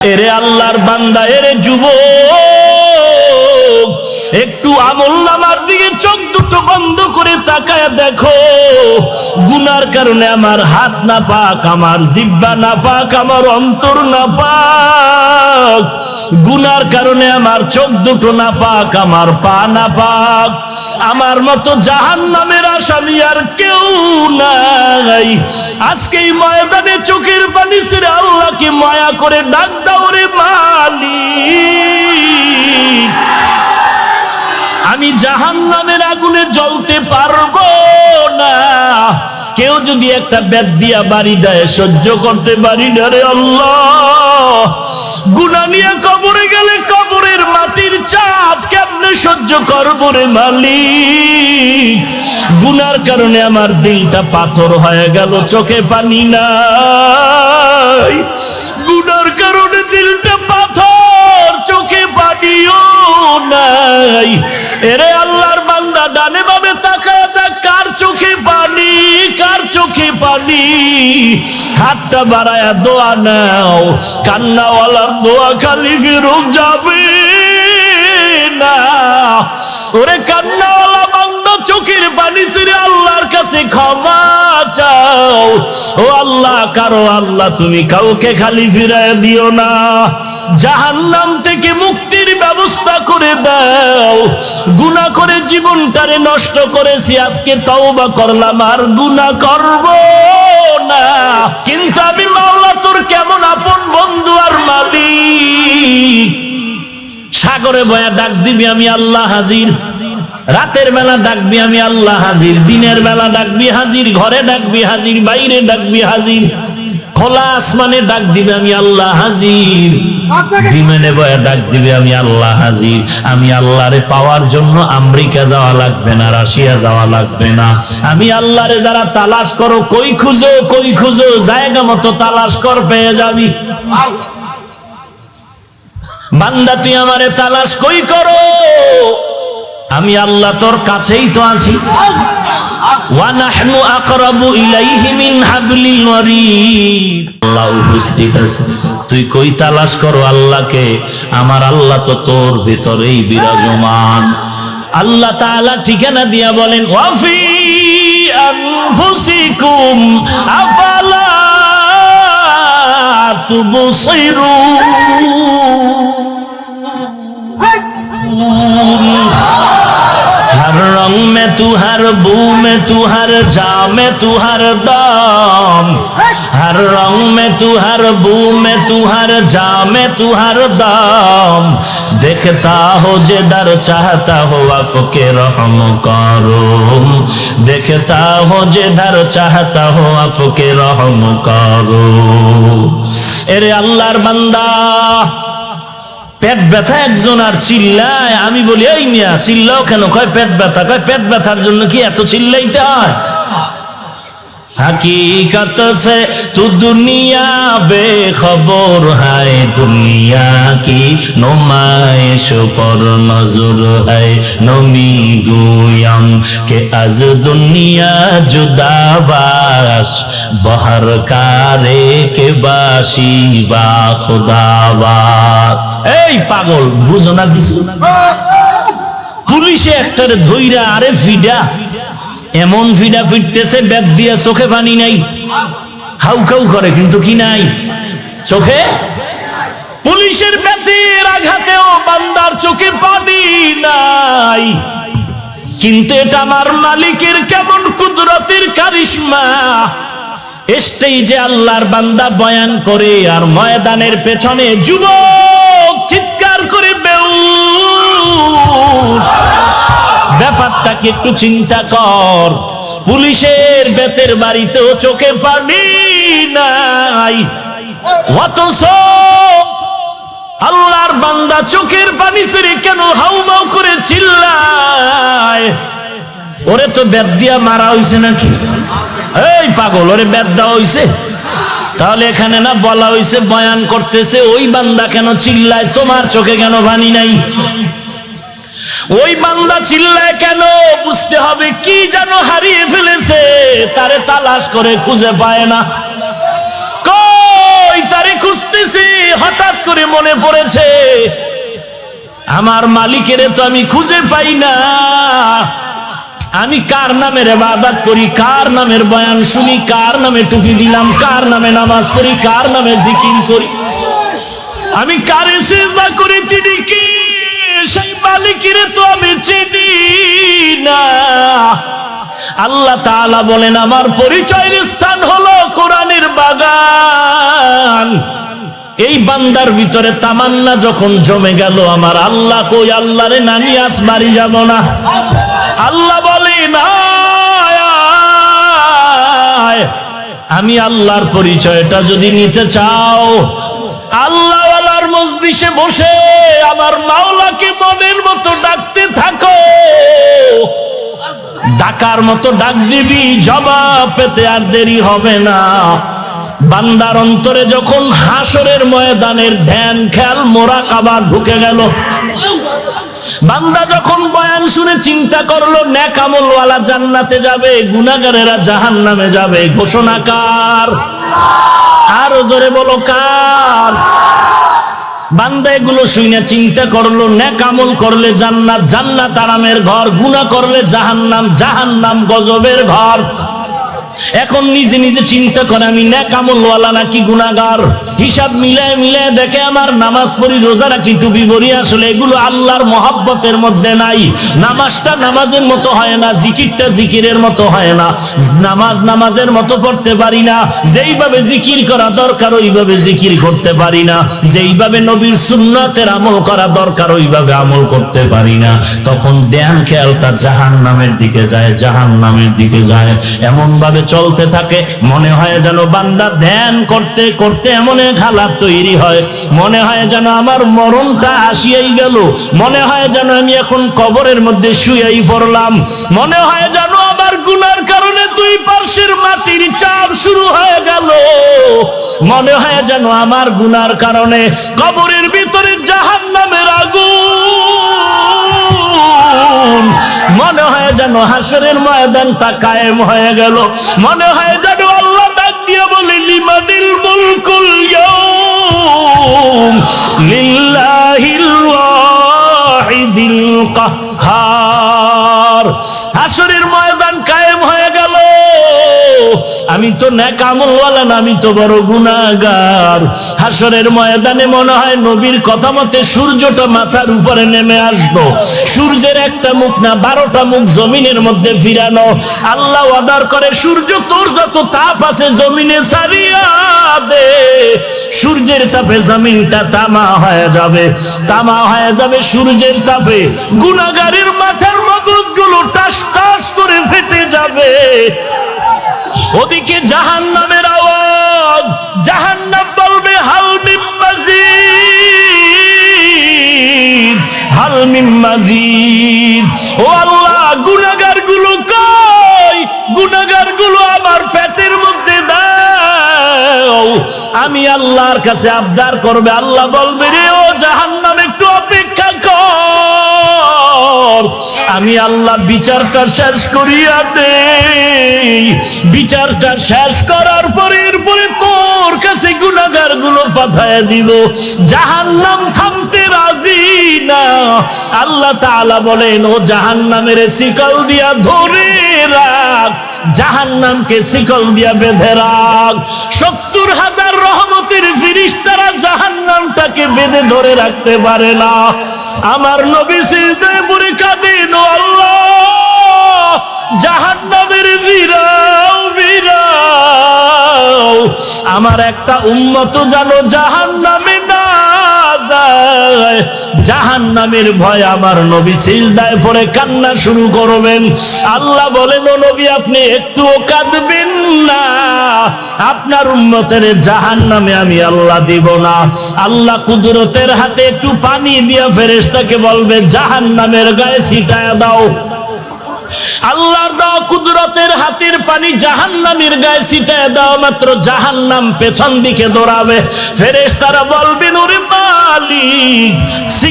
এরে আল্লাহর বান্দা, এরে যুবক, একটু আমলনামার দিকে চোখ দুটো বন্ধ করে তাকায় দেখো। গুনার কারণে আমার হাত না পাক, আমার জিহ্বা না পাক, আমার অন্তর না পাক। গুনার কারণে আমার চোখ দুটো না পাক, আমার পা না পাক। আমার মতো জাহান্নামের আসামি আর কেউ নাই। আজকে এই ময়দানে চোখের পানি ছেড়ে আল্লাহকে মায়া করে ডাক দাও, রে মালিক, আমি জাহান্নামের আগুনে জ্বলতে পারবো না। কেউ যদি একটা বেত দিয়া বাড়ি দেয় সহ্য করতে পারি না রে আল্লাহ। গুনাহ নিয়ে কবরে গেলে কবরের মাটির চাপ কেমনে সহ্য করবো রে মালিক। গুনার কারণে আমার দিলটা পাথর হয়ে গেল, চোখে পানি নাই। গুনার কারণে দিলটা পাথর, চোখে পানিও নাই। এরে আল্লাহর বান্দা, ডানে বামে তাকায় দেখ কার চোখে পানি, কার চোখে পানি। হাতটা বাড়ায়া দোয়া নাও, কান্নাওয়ালার দোয়া খালি ফেরত যাবে না। ওরে কান্নাওয়ালা বান্দা, চোখের পানি ছেড়ে আল্লাহর কাছে ক্ষমা চাও। ও আল্লাহ, কারো আল্লাহ তুমি কাউকে খালি ফিরায় দিও না। জাহান্নাম থেকে মুক্তির ব্যবস্থা করে দাও। গুনাহ করে জীবনটারে নষ্ট করেছি, আজকে তওবা করলাম, আর গুনাহ করব না। কিন্তু আমি মাওলা তোর কেমন আপন বন্ধু আর মালিক। সাগরে বয়া ডাক দিবি আমি আল্লাহ হাজির, রাতের বেলা ডাকবি আমি আল্লাহ হাজির, দিনের বেলা ডাকবি হাজির, ঘরে ডাকবি হাজির, বাইরে ডাকবি হাজির, খোলা আসমানে ডাক দিবে আমি আল্লাহ হাজির, বিমানে বয়া ডাক দিবে আমি আল্লাহ হাজির। আমি আল্লাহরে পাওয়ার জন্য আমেরিকা যাওয়া লাগবে না, রাশিয়া যাওয়া লাগবে না। আমি আল্লাহরে যারা তালাশ করো, কই খুঁজো, কই খুঁজো, জায়গা মতো তালাশ কর, পেয়ে যাবি। বান্দা তুই আমারে তালাশ কই করো, আমি আল্লাহ তোর কাছেই তো আছি। ওয়া নাহনু আকরাবু ইলাইহি মিন হাবলিল ওয়ারিদ। আল্লাহ উপস্থিত আছে, তুই কই তালাশ করো আল্লাহকে, আমার আল্লাহ তো তোর ভিতরেই বিরাজমান। আল্লাহ তাআলা ঠিকানা দিয়া বলেন, ওয়া ফি আনফুসিকুম আফালা তুবসিরুন। हर रंग में तू, हर बू में तू, हर जा में तू, हर दाम। हर रंग में तू, हर बू में तू, हर जा में तू, हर दाम। देखता हो जिधर चाहता हो आपके रहम करो, देखता हो जिधर चाहता हो आपके रहम करो। एरे अल्लाहर बंदा, পেট ব্যথা একজন আর চিল্লায়, আমি বলি এই মিয়া চিল্লাও কেন? কয় পেট ব্যথা। কয় পেট ব্যথার জন্য কি এত চিল্লাইতে হয়? हकीकत से तू दुनिया बेखबर है, दुनिया की नुमाइश पर नजर है। नमी गुयम के आज दुनिया जुदा बाश, बहर कारे के बाशी बा खुदाबाद। এই পাগল, বুঝো না কিছু? পুলিশে একটারে ধইরা আরে ফিডা, এমন ফিডা ফিটতেছে, বেত দিয়া, চোখে পানি নাই, হাউকাউ করে কিন্তু কি নাই চোখে। পুলিশের বেতের আঘাতেও বান্দার চোখে পানি নাই। কিন্তু এটা আমার মালিকের কেমন কুদরতের কারিশমা। স্টেজে আল্লাহর বান্দা বয়ান করে, আর ময়দানের পেছনে যুবক চিৎকার করে বেউস। ব্যাপারটাকে একটু চিন্তা কর। পুলিশের বেতের বাড়িতেও চোখে পানি নাই, অথচ আল্লাহর বান্দা চোখের পানি ছেড়ে কেন হাউমাউ করে চিল্লায়? ওরে তো বেত দিয়া মারা হইছে নাকি? এই পাগল, ওরে বেত দেওয়া হইছে? তাহলে এখানে না বলা হইছে বয়ান করতেছে, ওই বান্দা কেন চিল্লায়? তোমার চোখে কেন পানি নাই? ওই বান্দা চিল্লায় কেন? বুঝতে হবে কি যেন হারিয়ে ফেলেছে, তারে তালাশ করে খুঁজে পায় না। কই তারে খুঁজতেছি, হঠাৎ করে মনে পড়েছে আমার মালিকের তো আমি খুঁজে পাই না। আমি কার নামের ইবাদত করি, কার নামের বয়ান শুনি, কার নামে টুপি দিলাম, কার নামে নামাজ পড়ি, কার নামে জিকির করি, আমি কারে সিজদা করি, তিনি কি? সেই মালিকের তো আমি চিনি না। আল্লাহ তাআলা বলেন আমার পরিচয়ের স্থান হলো কোরআনের বাগান। এই বান্দার ভিতরে তামান্না যখন জমে গেল, আমার আল্লাহ কই, আল্লাহরে নামি আজ বাড়ি যাব না। আল্লাহ বলে না, আমি আল্লাহর পরিচয়টা যদি নিতে চাও, আল্লাহ ওয়ালার মজলিসে বসে আমার মাওলাকে মনের মতো ডাকতে থাকো। ডাকার মতো ডাক দিবি, জবাব পেতে আর দেরি হবে না। বান্দার অন্তরে যখন হাসরের ময়দানের ধ্যান খেয়াল মোরাকাবা ঢুকে গেল, বান্দা যখন বয়ান শুনে চিন্তা করলো নেক আমলওয়ালা জান্নাতে যাবে, গুনাহগারেরা জাহান্নামে যাবে, ঘোষণা কার? আর জোরে বলো কার? বান্দা এগুলো শুনে চিন্তা করলো নেক আমল করলে জান্নাত, জান্নাত আরামের ঘর, গুনাহ করলে জাহান্নাম, জাহান্নাম গজবের ঘর। এখন নিজে নিজে চিন্তা করে আমি নেক আমলওয়ালা নাকি গুনাহগার। হিসাব মিলায় মিলায় দেখে আমার নামাজ পড়ি, রোজা রাখি, টুপি পরি, আসলে এগুলো আল্লাহর মহব্বতের মধ্যে নাই। নামাজটা নামাজের মতো হয় না, জিকিরটা জিকিরের মতো হয় না, নামাজ নামাজের মতো পড়তে পারি না, যেইভাবে জিকির করা দরকার ওইভাবে জিকির করতে পারি না, যেইভাবে নবীর সুন্নাতের আমল করা দরকার ওইভাবে আমল করতে পারি না। তখন ধ্যান খেয়ালটা জাহান্নামের দিকে যায়, জাহান্নামের দিকে যায়। এমন ভাবে চলতে থাকে, মনে হয় যেন বান্দা ধ্যান করতে করতে এমন এক হালাত তৈরি হয়, মনে হয় যেন আমার মরণটা আসিয়াই গেল, মনে হয় যেন আমি এখন কবরের মধ্যে শুয়েই পড়লাম, মনে হয় যেন আমার গুনার কারণে দুই পার্শ্বের মাটির চাপ শুরু হয়ে গেল, মনে হয় যেন আমার গুনার কারণে কবরের ভিতরে জাহান্নামের আগুন, মনে হয় যেন হাসরের ময়দানটা কায়েম হয়ে গেল, মনে হয় যেন আল্লাহ ডাক দিয়ে বলে লিমানিল মুলকুল ইয়াউম লিল্লাহিল ওয়াহিদিল কাহ্হার। হাসরের ময়দান কায়েম হয়ে গেল, আমি তো নেক আমলওয়ালা না, আমি তো বড় গুনাহগার। হাসরের ময়দানে মনে হয় নবীর কথা মতে সূর্যটা মাথার উপরে নেমে আসলো, সূর্যের একটা মুখ না 12টা মুখ জমিনের মধ্যে ফিরানো। আল্লাহ অর্ডার করে সূর্য তোর যত তাপ আছে জমিনে ছাড়িয়া দে, সূর্যের তাপে জমিনটা তামা হয়ে যাবে, তামা হয়ে যাবে সূর্যের তাপে। গুনাহগারের মাথার মগজগুলো টাস টাস করে ফেটে যাবে। ওদিকে জাহান্নামের আওয়াজ, জাহান্নাম বলবে হাল মিন মাজিদ, হাল মিন মাজিদ। ও আল্লাহ, গুনাহগার গুলো কই? গুনাহগার গুলো আমার পেটের মধ্যে দাও। আমি আল্লাহর কাছে আবদার করবে, আল্লাহ বলবে রে ও জাহান্নাম একটু অপেক্ষা কর, আমি আল্লাহ বিচারটা শেষ করিয়া দেই। বিচারটা শেষ করার পরে এরপরে তোর কাছে গুনাহগার গুলো পাঠায় দিব। জাহান্নাম থামতে রাজি না। আল্লাহ তাআলা বলেন ও জাহান্নামের শিকল দিয়া ধরে রাখ, জাহান্নামকে শিকল দিয়া বেঁধে রাখ। 70,000 রহমতের ফেরেশতারা জাহান্নামটাকে বেঁধে ধরে রাখতে পারে না। আমার নবী সিজদায় পড়ে কাঁদেন, ও আল্লাহ জাহান্নামের ফিরাও ফিরাও, আমার একটা উম্মত যেন জাহান্নামে না যায়। জাহান্নামের ভয় আমার নবী সিজদায় পড়ে কান্না শুরু করবেন। আল্লাহ বলেন ও নবী আপনি একটুও কাঁদবেন না, আপনার উম্মতের জাহান্নামে আমি আল্লাহ দিব না। আল্লাহ কুদরতের হাতে একটু পানি দিয়া ফেরেশতাকে বলবে জাহান্নামের গায়ে ছিটায়া দাও। আল্লাহর দাও কুদরতের হাতের পানি জাহান্নামের গায়ে ছিটায় দাও, মাত্র জাহান্নাম পেছন দিকে দৌড়াবে। ফেরেশতারা বলবেন ওরে মালিক,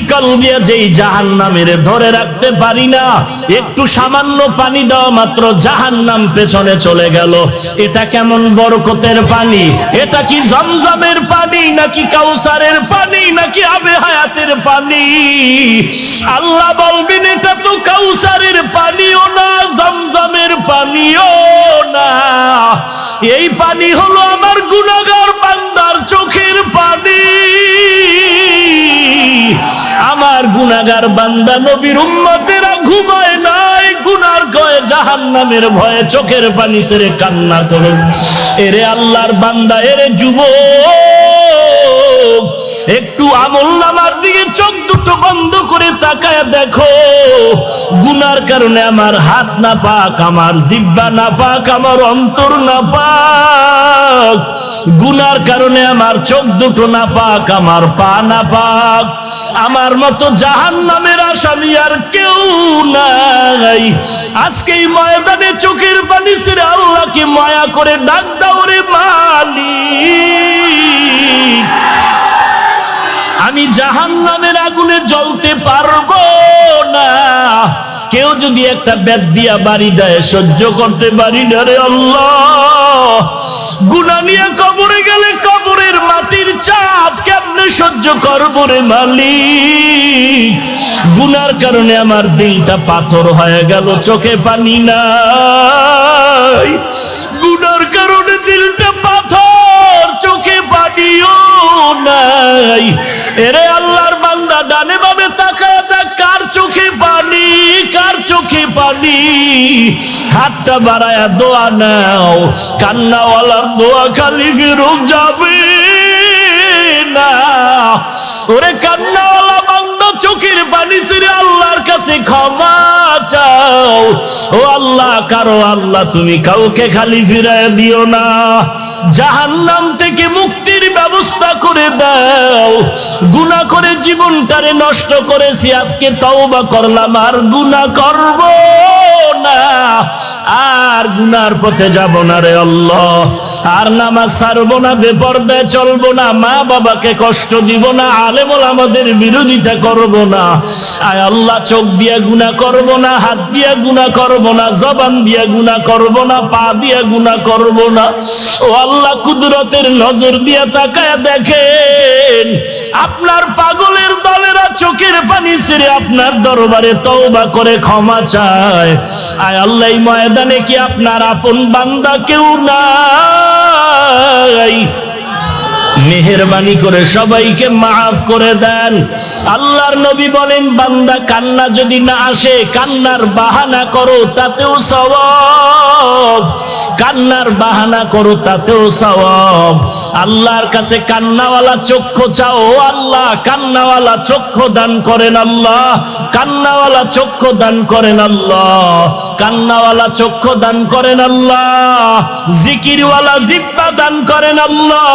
শিকল দিয়ে যেই জাহান্নামের ধরে রাখতে পারি না, একটু সামান্য পানি দেওয়া মাত্র জাহান্নাম পেছনে চলে গেল। এটা কেমন বরকতের পানি? এটা কি জমজমের পানি নাকি কাউসারের পানি নাকি আবে হায়াতের পানি? আল্লাহ বলবেন এটা তো কাউসারের পানিও না, জমজমের পানিও না, এই পানি হলো আমার গুনাহগার বান্দার চোখের পানি। আমার গুনাহগার বান্দা নবীর উম্মতেরা ঘুমায় নাই, গুনার ভয়ে জাহান্নামের ভয়ে চোখের পানি ছেড়ে কান্না করেছে। এরে আল্লাহর বান্দা, এরে যুবক, একটু আমলনামার দিকে চোখ দুটো বন্ধ করে তাকায় দেখো। গুনার কারণে আমার হাত না পাক, আমার জিহ্বা না পাক, আমার অন্তর না পাক। গুনার কারণে আমার চোখ দুটো না পাক, আমার পা না পাক। আমার মতো জাহান্নামের আসামি আর কেউ নাই। আজকে এই ময়দানে চোখের পানি ছেড়ে আল্লাহকে মায়া করে ডাক দাও রে মালিক। আমি জাহান্নামের আগুনে জ্বলতে পারবো না। কেউ যদি একটা বেত দিয়া বাড়ি দেয় সহ্য করতে পারি না রে আল্লাহ। গুনাহ নিয়ে কবরে গেলে কবরের মাটির চাপ কেমনে সহ্য করবো রে মালিক। গুনার কারণে আমার দিলটা পাথর হয়ে গেল, চোখে পানি নাই। গুনার কারণে দিলটা পাথর, চোখে পানিও নাই। এরে আল্লাহর বান্দা, ডানে বামে তাকায় দেখ কার চোখে পানি, কার চোখে পানি। হাতটা বাড়ায়া দোয়া নাও, কান্নাওয়ালার দোয়া খালি ফেরত যাবে না। ওরে কান্নাওয়ালা বান্দা, চোখের পানি ছেড়ে আল্লাহর কাছে ক্ষমা চাও। ও আল্লাহ, কারো আল্লাহ তুমি কাউকে খালি ফিরায় দিও না। জাহান্নাম থেকে মুক্তির ব্যবস্থা করে দাও। গুনাহ করে জীবনটারে নষ্ট করেছি, আজকে তওবা করলাম, আর গুনাহ করব না, আর গুনার পথে যাব না রে আল্লাহ। আর নামাজ ছাড়বো না, বেপরদায় চলবো না, মা বাবাকে কষ্ট দিব না, আলেম ওলামাদের বিরোধিতা করব না। আয় আল্লাহ, চোখ দিয়া গুনাহ করব না, হাত দিয়া গুনাহ করব না, জবান দিয়া গুনাহ করব না, পা দিয়া গুনাহ করব না। ও আল্লাহ, কুদরতের নজর দিয়া তাকায় দেখেন আপনার পাগলের দলেরা চোখের পানি ছেড়ে আপনার দরবারে তওবা করে ক্ষমা চায়। আয় আল্লাহ, এই ময়দানে কি আপনার আপন বান্দা কেউ নাই? মেহেরবানি করে সবাইকে মাফ করে দেন। আল্লাহর নবী বলেন, বান্দা কান্না যদি না আসে, কান্নার বাহানা করো, তাতেও সওয়াব। কান্নার বাহানা করো, তাতেও সওয়াব। আল্লাহর কাছে কান্নাওয়ালা চক্ষু চাও। আল্লাহ কান্নাওয়ালা চক্ষু দান করেন, আল্লাহ কান্নাওয়ালা চক্ষু দান করেন, আল্লাহ কান্নাওয়ালা চক্ষু দান করেন, আল্লাহ জিকিরওয়ালা জিহ্বা দান করেন, আল্লাহ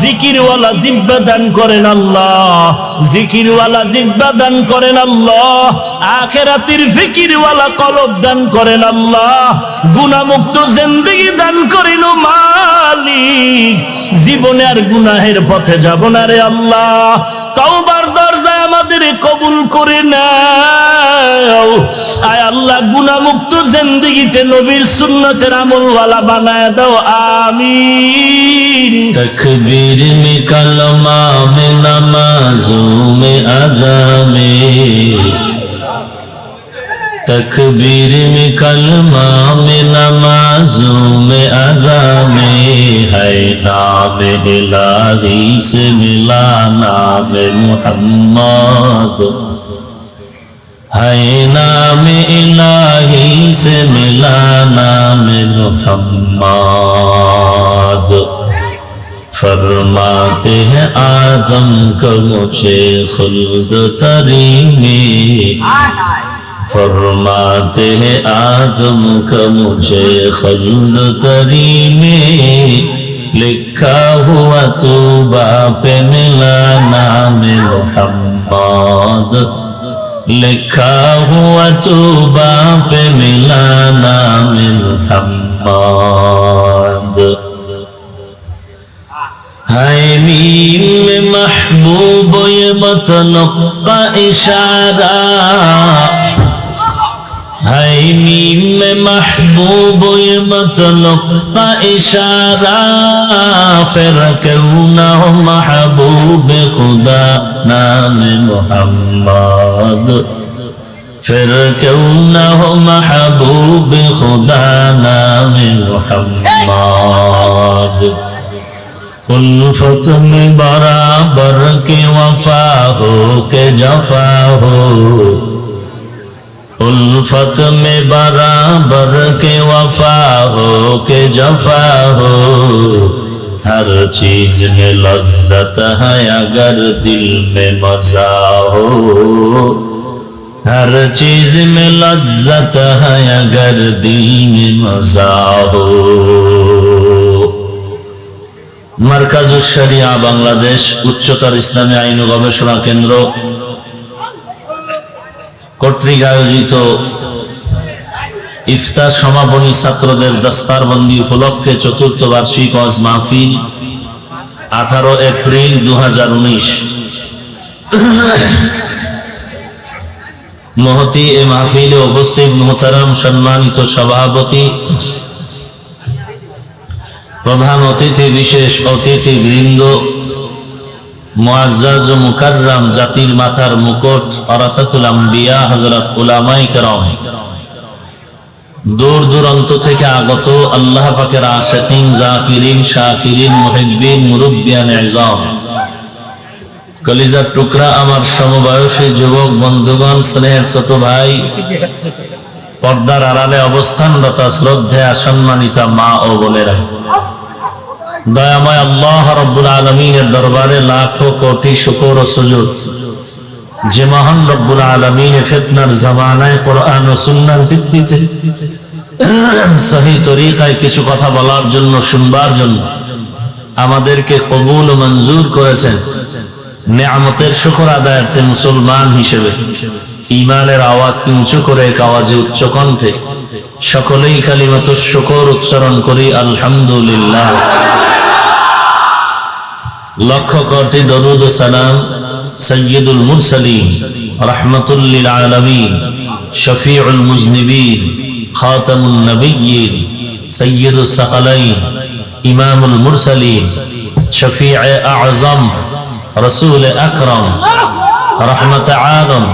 জিকিরওয়ালা জিহ্বা দান করেন, আল্লাহ জিকিরওয়ালা জিহ্বা দান করেন, আল্লাহ আখিরাতের ফিকিরওয়ালা কলব দান করেন, আল্লাহ গুনাহমুক্ত জিন্দেগি দান করেন মালিক। জীবনে আর গুনাহের পথে যাব না রে আল্লাহ। তওবার দরজায় আমাদের কবুল করে নাও। আয় আল্লাহ, গুনাহমুক্ত জিন্দেগিতে নবীর সুন্নতের আমলওয়ালা বানায় দাও, আমিন। तकबीर में कलमा में नमाजों में अदा में, तकबीर में कलमा में नमाजों में अदा में है नाम इलाही से मिला नाम मुहम्मद, है नाम इलाही से मिला नाम मुहम्मद। फरमाते हैं आदम को मुझे खुल्द तरी में, फरमाते हैं आदम को मुझे खुल्द तरी में, लिखा हुआ तूबा पे मिला नाम मुहम्मद, लिखा हुआ तूबा पे मिला नाम मुहम्मद। है मीम में महबूब ये मतलब का इशारा, है मीम में महबूब ये मतलब का इशारा, फिर क्यों ना हो महबूब खुदा नाम मोहम्मद, फिर क्यों ना हो महबूब खुदा नाम मोहम्मद। उल्फत में बराबर के वफा हो के जफा हो, उल्फत में बराबर के वफा हो के जफा हो, हर चीज में लज्जत है अगर दिल में मजा हो, हर चीज में लज्जत है अगर दिल में मजा हो। মারকাজুস শরিয়া বাংলাদেশ উচ্চতর ইসলামী আইন ও গবেষণা কেন্দ্র কর্তৃক আয়োজিত ইফতার সমাপনী ছাত্রদের দস্তারবন্দি উপলক্ষে চতুর্থ বার্ষিক ওয়াজ মাহফিল 18 এপ্রিল 2019 মহতি এ মাহফিলে উপস্থিত মুহতারাম সম্মানিত সভাপতি, প্রধান অতিথি, বিশেষ অতিথি বৃন্দ, মুআজ্জাজ ও মুকাররম জাতির মাথার মুকুট ওয়ারাসাতুল আম্বিয়া হযরত উলামায়ে কেরাম, দূর দূরান্ত থেকে আগত আল্লাহ পাকের আশিকিন, জাকিরিন, শাকিরিন, মুহিব্বিন, মুরব্বিয়ান ইজাম, কলিজার টুকরা আমার সমবয়সী যুবক বন্ধুগণ, স্নেহের ছোট ভাই, পর্দার আড়ালে অবস্থানরত শ্রদ্ধেয়া সম্মানিতা মা ও বোনেরা, দয়াময় আল্লাহ রাব্বুল আলামিনের দরবারে লাখো কোটি শুকর ও সুজুদ, যে মহান রব্বুল আলামিন ফিতনার জামানায় কোরআন ও সুন্নাহর ভিত্তিতে সহি তরিকায় কিছু কথা বলার জন্য, শুনবার জন্য আমাদেরকে কবুল ও মঞ্জুর করেছেন। নেয়ামতের শুকর আদায়ার্থে মুসলমান হিসেবে ঈমানের আওয়াজকে উঁচু করে এক আওয়াজে উচ্চ কণ্ঠে সকলেই কালিমাতুশ শুকর উচ্চারণ করি আলহামদুলিল্লাহ। লক্ষ কোটি দরুদ ও সালাম সাইয়্যিদুল মুরসালিন রাহমাতুল লিল আলামিন শফিউল মুজনিবিন খাতামুন নবিয়্যিন সাইয়্যিদুস সাকালাইন ইমামুল মুরসালিন শফিয়ে আযম রাসূল আকরাম রহমত আলম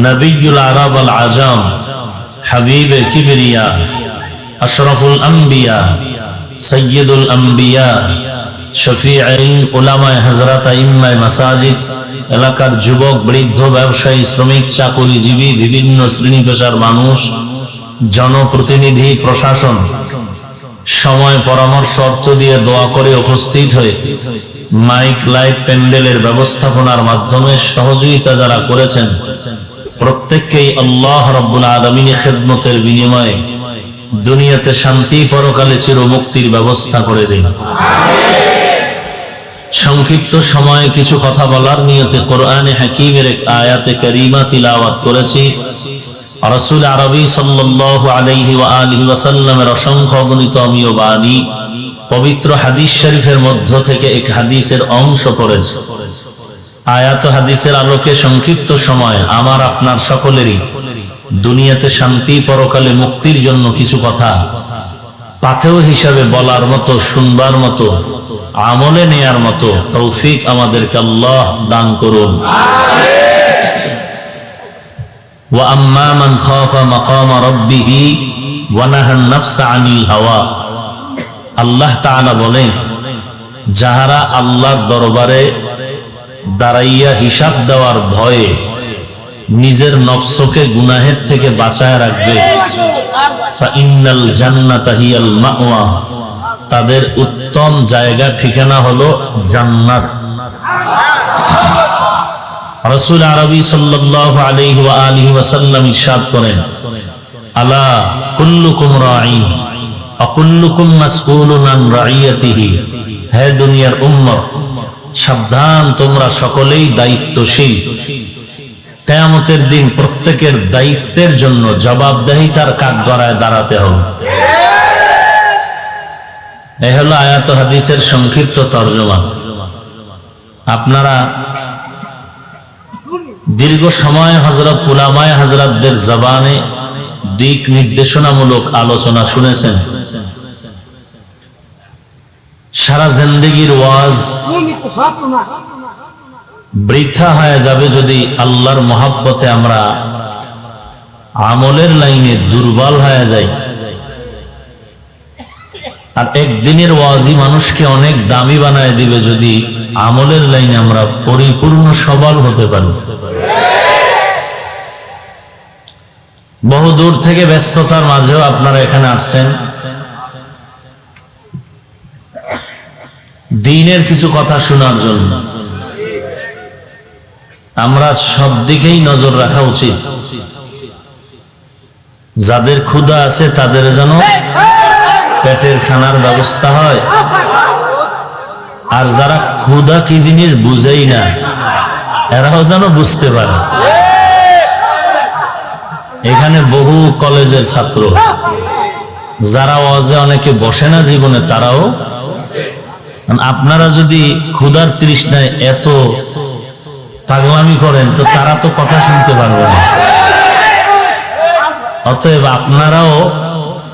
নবিয়ুল আরব আল আজম হাবিব কিবরিয়া আশরাফুল আম্বিয়া সাইয়্যিদুল আম্বিয়া শফিঈন উলামায়ে হযরত আইম্মায়ে মাসাজিদ, এলাকার যুবক, বৃদ্ধ, ব্যবসায়ী, শ্রমিক, চাকুরিজীবী, বিভিন্ন শ্রেণী পেশার মানুষ, জনপ্রতিনিধি, প্রশাসন সময় পরামর্শ অর্থ দিয়ে দোয়া করে উপস্থিত হয়ে মাইক, লাইট, প্যান্ডেলের ব্যবস্থাপনার মাধ্যমে সহযোগিতা যারা করেছেন প্রত্যেককেই আল্লাহ রাব্বুল আলামিনের খেদমতের বিনিময়ে দুনিয়াতে শান্তি, পরকালে চিরমুক্তির ব্যবস্থা করে দিন। সংক্ষিপ্ত সময়ে কিছু কথা বলার নিয়তে কোরআনে হাকিমের এক আয়াতে কারীমা তিলাওয়াত করেছি। রাসূল আরবী সাল্লাল্লাহু আলাইহি ওয়া আলিহি ওয়াসাল্লামের অসংখ্য অগণিত অমীয় বাণী, পবিত্র হাদিস শরীফের মধ্য থেকে এক হাদিসের অংশ পড়েছে। আয়াত হাদিসের আলোকে সংক্ষিপ্ত সময় আমার আপনার সকলেরই দুনিয়াতে শান্তি, পরকালে মুক্তির জন্য কিছু কথা পাথেয় হিসাবে বলার মতো, শুনবার মতো, আমলে নেয়ার মতো তৌফিক আমাদেরকে আল্লাহ দান করুন। ওয়া আম্মা মান খাফা মাকামা রাব্বিহি ওয়া নাহান নাফসা আনিল হাওয়া, আল্লাহ তাআলা বলেন, যাহারা আল্লাহর দরবারে দাঁড়াইয়া হিসাব দেওয়ার ভয়ে নিজের নফসকে গুনাহের থেকে বাঁচায় রাখবে, ফাইন্নাল জান্নাতা হিয়াল মাওয়া, তাদের উত্তম জায়গা ঠিকানা হলো জান্নাত। রাসূল আরবী সাল্লাল্লাহু আলাইহি ওয়া আলিহি ওয়াসাল্লাম ইরশাদ করেন, আলা কুল্লুকুম রাঈন ওয়া কুল্লুকুম মাসউলুন আন রাইয়াতিহি, হে দুনিয়ার উম্মত, সাবধান, তোমরা সকলেই দায়িত্বশীল। কিয়ামতের দিন প্রত্যেকের দায়িত্বের জন্য জবাবদিহিতার কাঠগড়ায় দাঁড়াতে হবে। এই হলো আয়াত ও হাদিসের সংক্ষিপ্ত তর্জমা। আপনারা দীর্ঘ সময় হযরত উলামায়ে হযরতদের জবানে দিক নির্দেশনামূলক আলোচনা শুনেছেন। সারা জিন্দেগীর ওয়াজ বৃথা হয়ে যাবে যদি আল্লাহর মহব্বতে আমরা আমলের লাইনে দুর্বল হয়ে যাই। আর একদিনের ওয়াজই মানুষকে অনেক দামি বানায় দিবে যদি আমলের লাইনে আমরা পরিপূর্ণ সবল হতে পারি। বহু দূর থেকে ব্যস্ততার মাঝেও আপনারা এখানে আসছেন দ্বীনের কিছু কথা শোনার জন্য। আমরা সব দিকেই নজর রাখা উচিত। যাদের ক্ষুধা আছে তাদের যেন পেটের খানার ব্যবস্থা হয়, আর যারা ক্ষুধা কি জিনিস বুঝেই না এরাও যেন বুঝতে পারে। এখানে বহু কলেজের ছাত্র যারা ওয়াজে অনেকে বসে না জীবনে, তারাও আপনারা যদি ক্ষুধার তৃষ্ণায় এত পাগলামি করেন তো তারা তো কথা শুনতে পারবে না। অতএব আপনারাও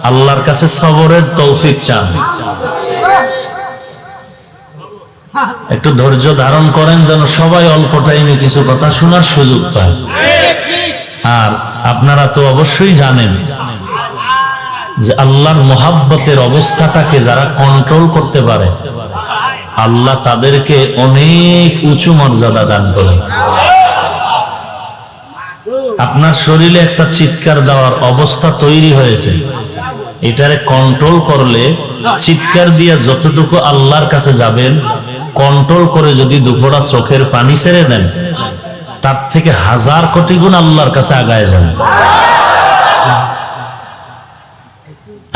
আল্লাহর কাছে সবরের তৌফিক চান, একটু ধৈর্য ধারণ করেন যেন সবাই অল্প টাইমে কিছু কথা শোনার সুযোগ পায়। আর আপনারা তো অবশ্যই জানেন যে আল্লাহর মহাব্বতের অবস্থাটাকে যারা কন্ট্রোল করতে পারে আল্লাহ তাদেরকে অনেক উঁচু মর্যাদা দান করেন। আপনার শরীরে একটা চিৎকার দেওয়ার অবস্থা তৈরি হয়েছে, এটারে কন্ট্রোল করলে চিৎকার দিয়ে যতটুকু আল্লাহর কাছে যাবেন, কন্ট্রোল করে যদি দুফোঁটা চোখের পানি ছেড়ে দেন তার থেকে 1000 কোটি গুণ আল্লাহর কাছে আগায় যান।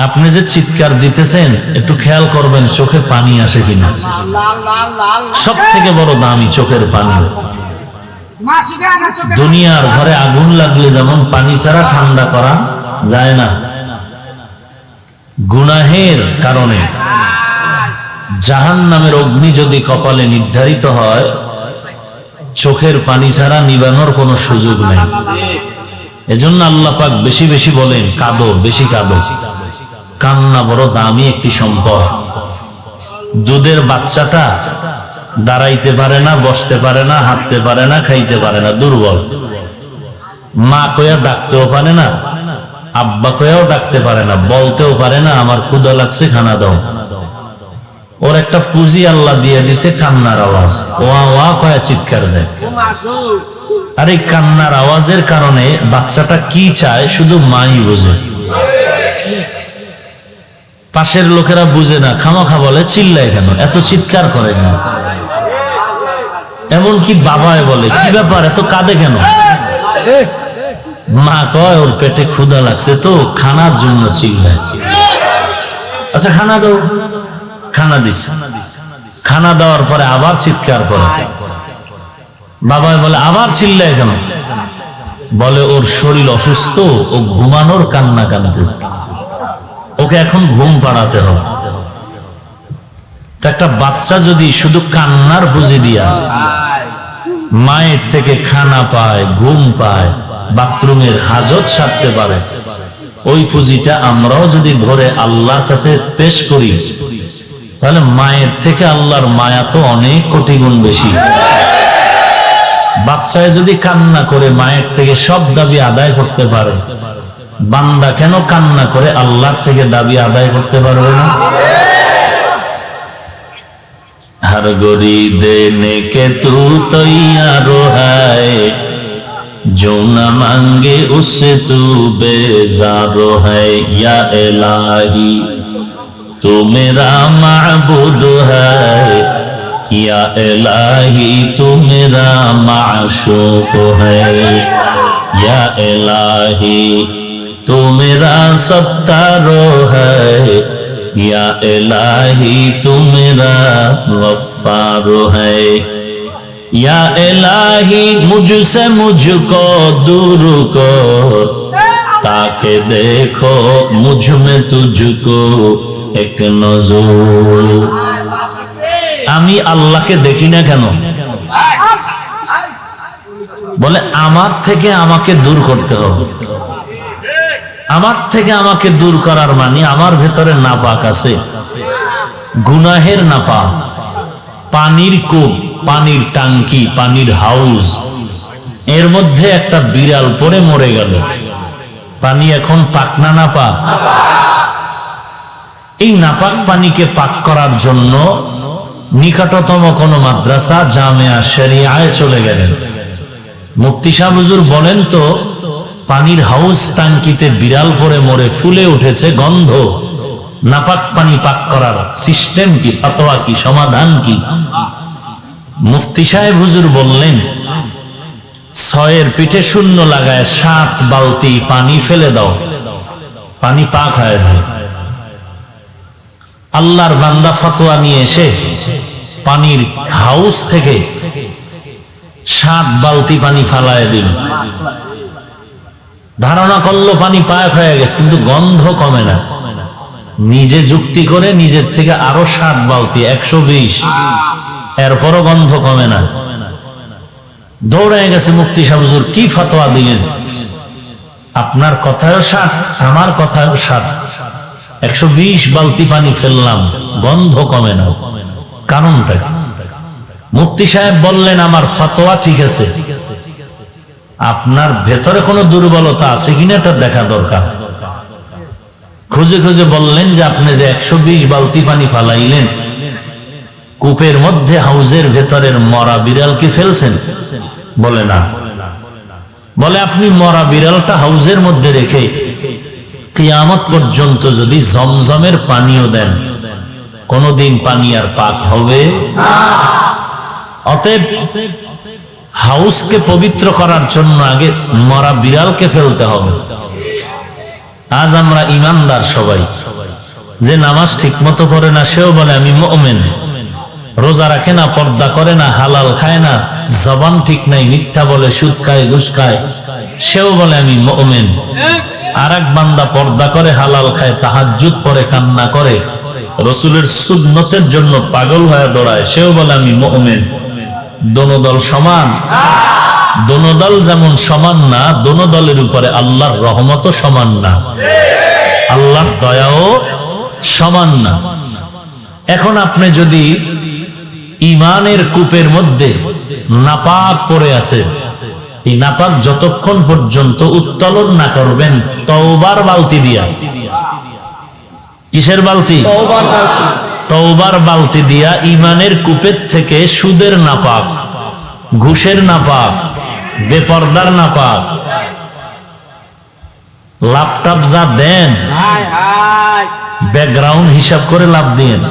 আপনি যে চিৎকার দিতেছেন একটু খেয়াল করবেন চোখে পানি আসে কিনা। সব থেকে বড় দামি চোখের পানি। দুনিয়ার ঘরে আগুন লাগলে যেমন পানি ছাড়া ঠান্ডা করা যায় না, গুনাহের কারণে জাহান্নামের অগ্নি যদি কপালে নির্ধারিত হয় চোখের পানি ছাড়া নিবানোর কোনো সুযোগ নেই। এজন্য আল্লাহ পাক বেশি বেশি বলেন কাঁদো, বেশি কাঁদো। কান্না বড় দামি একটি সম্পদ। দুধের বাচ্চাটা দাঁড়াইতে পারে না, বসতে পারে না, হাঁটতে পারে না, খাইতে পারে না, দুর্বল। মা কয়া ডাকতেও পারে না, আব্বা কয়াও ডাকতে পারে না, বলতেও পারে না আমার ক্ষুধা লাগছে খানা দাও। ওর একটা পুঁজি আল্লাহ দিয়ে দিছে কান্নার আওয়াজ, ওয়া ওয়া কয়া চিৎকার দেয়। আর এই কান্নার আওয়াজের কারণে বাচ্চাটা কি চায় শুধু মাই বোঝে, পাশের লোকেরা বুঝে না, খামাখা বলে চিল্লায় কেন, এত চিৎকার করে কেন। এমনকি বাবায় বলে কি ব্যাপার এত কাঁদে কেন। মা কয় ওর পেটে ক্ষুধা লাগছে তো খানার জন্য চিল্লায়। আচ্ছা খানা দাও, খানা দিস। খানা দেওয়ার পরে আবার চিৎকার করে। বাবায় বলে আবার চিল্লায় কেন, বলে ওর শরীর অসুস্থ, ও ঘুমানোর কান্না কাঁদতেছে, ওকে এখন ঘুম পাড়াতে হবে। একটা বাচ্চা যদি শুধু কান্নার পুঁজি দিয়া মায়ের থেকে খানা পায়, ঘুম পায়, বাথরুমের হাজত সারতে পারে, ওই পুঁজিটা আমরাও যদি ধরে আল্লাহর কাছে পেশ করি তাহলে মায়ের থেকে আল্লাহর মায়া তো অনেক কোটি গুণ বেশি। বাচ্চায় যদি কান্না করে মায়ের থেকে সব দাবি আদায় করতে পারে, বান্দা কেন কান্না করে আল্লাহর থেকে দাবি আদায় করতে পারবে না? हर गोरी देने के तू तैयार है, जो न मांगे उससे तू बेजार है। या इलाही तू मेरा माबूद है, या इलाही तू मेरा माशूक है। या इलाही तू मेरा सत्तारो है, या इलाही तू मेरा गफ्फारो है। या इलाही मुझसे मुझको दूर कर, ताकि देखो मुझ में तुझको এক নজর। আমি আল্লাহকে দেখি না কেন? বলে আমার থেকে আমাকে দূর করতে হবে। আমার থেকে আমাকে দূর করার মানে আমার ভেতরে নাপাক আছে, গুনাহের নাপাক। পানির কূপ, পানির টাঙ্কি, পানির হাউস, এর মধ্যে একটা বিড়াল পড়ে মরে গেল। পানি এখন পাক না নাপাক? এই নাপাক পানিকে পাক করার জন্য নিকটতম কোন মাদ্রাসা জামিয়া শরিয়ায় চলে গেলেন। মুফতি সাহেব হুজুর বলেন তো, পানির হাউস টাঙ্কিতে বিড়াল পড়ে মরে ফুলে উঠেছে গন্ধ, নাপাক পানি পাক করার সিস্টেম কি, ফতোয়া কি, সমাধান কি? মুফতি সাহেব হুজুর বললেন, 6 পিঠে শূন্য লাগায় 7 বালতি পানি ফেলে দাও, পানি পাক হয়ে যায়। আল্লাহর বান্দা ফতোয়া নিয়ে এসে পানির হাউস থেকে 7 বালতি পানি ফালায় দিল। ধারণা করলো পানি পাক হয়ে গেছে, কিন্তু গন্ধ কমে না। নিজে যুক্তি করে নিজের থেকে আরো 7 বালতি, 120, এরপরও গন্ধ কমে না। দৌড়ে গেছে মুফতি সাহেব হুজুর, কি ফতোয়া দিলেন? আপনার কথায়ও 7, আমার কথায়ও 7, 120 বালতি পানি ফেললাম, গন্ধ কমে না, কারণটা কি? মুফতি সাহেব বললেন, আমার ফতোয়া ঠিক আছে, আপনার ভেতরে কোনো দুর্বলতা আছে কিনা এটা দেখা দরকার। খুঁজে খুঁজে বললেন যে আপনি যে 120 বালতি পানি ফালাইলেন, কূপের মধ্যে হাউজের ভেতরের মরা বিড়াল কি ফেলছেন? বলে না। বলে আপনি মরা বিড়ালটা হাউজের মধ্যে রেখে কিয়ামত পর্যন্ত যদি জমজমের পানিও দেন, কোনদিন পানি আর পাক হবে? অতএব হাউসকে পবিত্র করার জন্য আগে মরা বিড়ালকে ফেলতে হবে। আজ আমরা ইমানদার সবাই, যে নামাজ ঠিক মতো পড়ে না সেও বলে আমি মুমিন, রোজা রাখে না, পর্দা করে না, হালাল খায় না, জবান ঠিক নাই, মিথ্যা বলে, সুদ খায়, ঘুষ খায়, সেও বলে আমি মুমিন। আর এক বান্দা পর্দা করে, হালাল খায়, তাহাজ্জুদ পড়ে, কান্না করে, রাসূলের সুন্নতের জন্য পাগল হয়ে দৌড়ায়, সেও বলে আমি মুমিন। দোনো দল সমান? দোনো দল যেমন সমান না, দোনো দলের উপরে আল্লাহর রহমতও সমান না, আল্লাহর দয়াও সমান না। এখন আপনি যদি ইমানের কূপের মধ্যে নাপাক পড়ে আছে, এই নাপাক যতক্ষণ পর্যন্ত উত্তোলন না করবেন তওবার বালতি দিয়া, কিসের বালতি? তওবার বালতি দিয়া ইমানের কূপের থেকে সুদের নাপাক, ঘুষের নাপাক, বেপরদার নাপাক, ল্যাপটপ যা দেন ব্যাকগ্রাউন্ড হিসাব করে লাভ দিয়েন।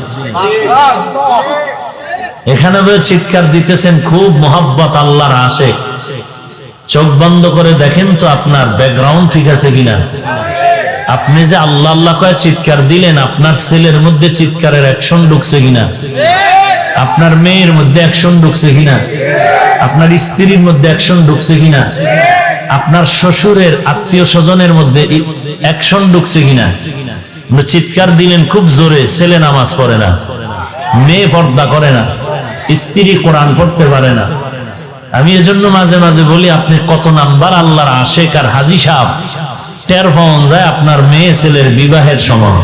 এখানে চিৎকার দিতেছেন, খুব মোহাব্বত, আল্লাহর আশিক, চোখ বন্ধ করে দেখেন তো আপনার ব্যাকগ্রাউন্ড ঠিক আছে কিনা। আপনি যে আল্লাহ আল্লাহ কয়ে চিৎকার দিলেন, আপনার ছেলের মধ্যে চিৎকারের অ্যাকশন ঢুকছে কিনা, আপনার মেয়ের মধ্যে অ্যাকশন ঢুকছে কিনা, আপনার স্ত্রীর মধ্যে অ্যাকশন ঢুকছে কিনা, আপনার শ্বশুরের আত্মীয় স্বজনের মধ্যে অ্যাকশন ঢুকছে কিনা। চিৎকার দিলেন খুব জোরে, ছেলে নামাজ পড়ে না, মেয়ে পর্দা করে না, স্ত্রী কোরআন পড়তে পারে না। আমি এজন্য মাঝে মাঝে বলি, আপনি কত নাম্বার আল্লাহর আশিক আর হাজী সাহেব, টের পাওয়া যায় আপনার মেয়ে ছেলের বিবাহের সময়,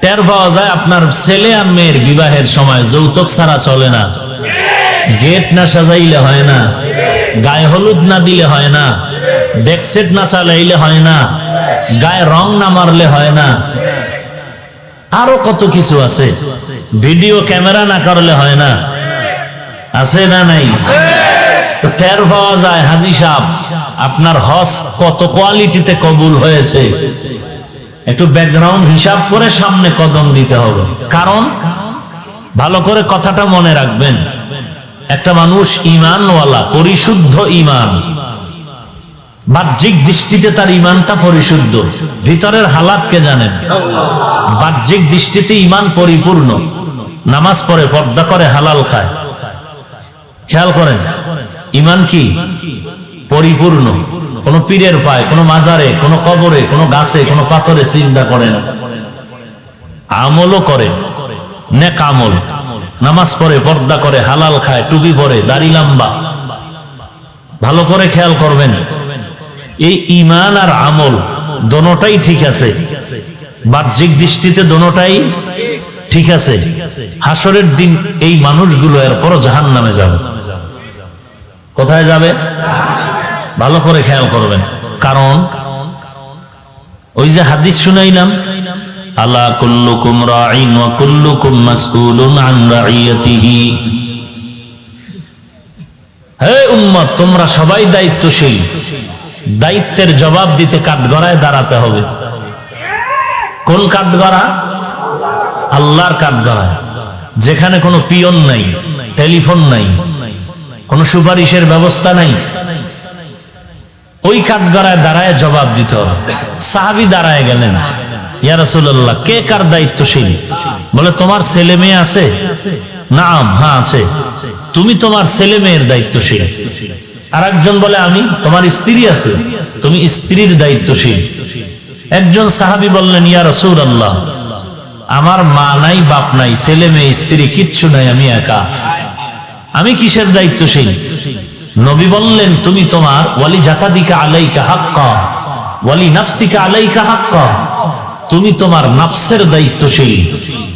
টের পাওয়া যায় আপনার ছেলে আর মেয়ের বিবাহের সময়। যৌতুক ছাড়া চলে না, গেট না সাজাইলে হয় না, গায়ে হলুদ না দিলে হয় না, ডেকসেট না চালাইলে হয় না, গায়ে রং না মারলে হয় না, আরো কত কিছু আছে, ভিডিও ক্যামেরা না করলে হয় না, আছে না নাই? তো টের পাওয়া যায় হাজী সাহেব আপনার হজ কত কোয়ালিটিতে কবুল হয়েছে। একটু ব্যাকগ্রাউন্ড হিসাব করে সামনে কদম দিতে হবে। কারণ ভালো করে কথাটা মনে রাখবেন, একটা মানুষ ঈমানওয়ালা, পরিশুদ্ধ ঈমান, বাহ্যিক দৃষ্টিতে তার ঈমানটা পরিশুদ্ধ, ভিতরের হালাতকে জানেন। বাহ্যিক দৃষ্টিতে ঈমান পরিপূর্ণ, নামাজ পড়ে, পর্দা করে, হালাল খায়, খেয়াল করেন ঈমান কি পরিপূর্ণ। কোন পীরের পায়, কোন মাজারে, কোন কবরে, কোন গাছে, কোন পাথরে সিজদা করে না। আমলও করে, নেক আমল, নামাজ পড়ে, পর্দা করে, হালাল খায়, টুপি পরে, দাড়ি লম্বা। ভালো করে খেয়াল করবেন, এই ঈমান আর আমল দোনোটাই ঠিক আছে, বাহ্যিক দৃষ্টিতে দোনোটাই ঠিক আছে। হাসরের দিন এই মানুষগুলো এরপরও জাহান্নামে যাবে। কোথায় যাবে? ভালো করে খেয়াল করবেন, কারণ ওই যে হাদিস শুনাইলাম, আলা কুল্লুকুম রাঈন ওয়া কুল্লুকুম মাসউলুন আন রাইয়াতিহি। হে উম্মত, তোমরা সবাই দায়িত্বশীল, দায়িত্বের জবাব দিতে কাঠগড়ায় দাঁড়াতে হবে। কোন কাঠগড়া? আল্লাহর কাঠগড়ায়, যেখানে কোনো পিয়ন নাই, টেলিফোন নাই, কোনো সুপারিশের ব্যবস্থা নাই। ওই কাঠগড়ায় দাঁড়ায় জবাব দিতে হবে। সাহাবী দাঁড়ায় গেলেন, ইয়া রাসূলুল্লাহ, কে কার দায়িত্বশীল? বলে, তোমার ছেলে মেয়ে আছে? নাম, হ্যাঁ আছে। তুমি তোমার ছেলে মেয়ের দায়িত্বশীল। আর একজন বলে, আমি। তোমার স্ত্রী আছে? তুমি স্ত্রীর দায়িত্বশীল। একজন সাহাবী বললেন, ইয়া রাসূলুল্লাহ, আমার মা নাই, বাপ নাই, ছেলে মেয়ে স্ত্রী কিচ্ছু নাই, আমি একা, আমি কিসের দায়িত্বশীল? নবী বললেন, তুমি তোমার ওয়ালি জাসাদিকা আলাইকা হাক্কা ওয়ালি নাফসিকা আলাইকা হাক্কা, তুমি তোমার নাফসের দায়িত্বশীল,